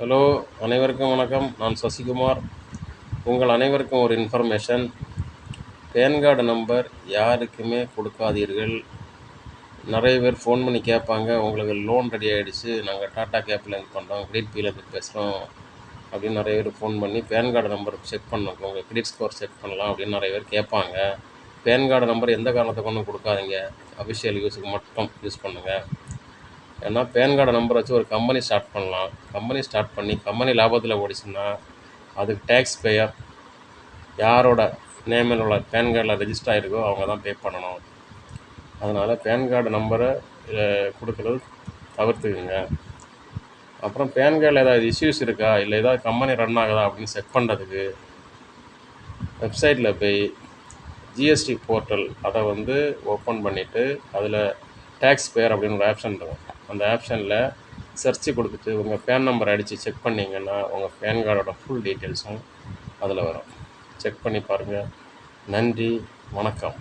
Hello, அனைவருக்கும் வணக்கம். நான் சசிகுமார். உங்கள் அனைவருக்கும் ஒரு இன்ஃபர்மேஷன். பேன் கார்டு நம்பர் யாருக்குமே கொடுக்காதீர்கள். நிறைய பேர் ஃபோன் பண்ணி கேட்பாங்க, உங்களுக்கு லோன் ரெடி ஆகிடுச்சு, நாங்கள் டாடா கேப்லேருந்து பண்ணுறோம், கிரெடிட் பிலேருந்து பேசுகிறோம் அப்படின்னு நிறைய பேர் ஃபோன் பண்ணி பேன் கார்டு நம்பர் செக் பண்ணணும், உங்கள் கிரெடிட் ஸ்கோர் செக் பண்ணலாம் அப்படின்னு நிறைய பேர் கேட்பாங்க. பேன் கார்டு நம்பர் எந்த காரணத்துக்கு ஒன்றும் கொடுக்காதீங்க, அஃபிஷியல் யூஸுக்கு மட்டும் யூஸ் பண்ணுங்கள். ஏன்னா பேன் கார்டு நம்பர் வச்சு ஒரு கம்பெனி ஸ்டார்ட் பண்ணலாம். கம்பெனி ஸ்டார்ட் பண்ணி கம்பெனி லாபத்தில் ஓடிச்சுன்னா அதுக்கு டேக்ஸ் பேயர் யாரோட நேமில் உள்ள பேன் கார்டில் ரெஜிஸ்டர் ஆகிருக்கோ அவங்க தான் பே பண்ணணும். அதனால் பேன் கார்டு நம்பரை கொடுக்குறது தவிர்த்துக்குங்க. அப்புறம் பேன் கார்டில் ஏதாவது இஷ்யூஸ் இருக்கா, இல்லை ஏதாவது கம்பெனி ரன் ஆகுதா அப்படின்னு செக் பண்ணுறதுக்கு வெப்சைட்டில் போய் ஜிஎஸ்டி போர்ட்டல் அதை ஓப்பன் பண்ணிவிட்டு அதில் டேக்ஸ் பேயர் அப்படின்னு ஒரு ஆப்ஷன் இருக்கும். அந்த ஆப்ஷனில் சர்ச்சு கொடுத்துட்டு உங்கள் பேன் நம்பர் அடித்து செக் பண்ணிங்கன்னா உங்கள் பேன் கார்டோட ஃபுல் டீட்டெயில்ஸும் அதில் வரும். செக் பண்ணி பாருங்கள். நன்றி, வணக்கம்.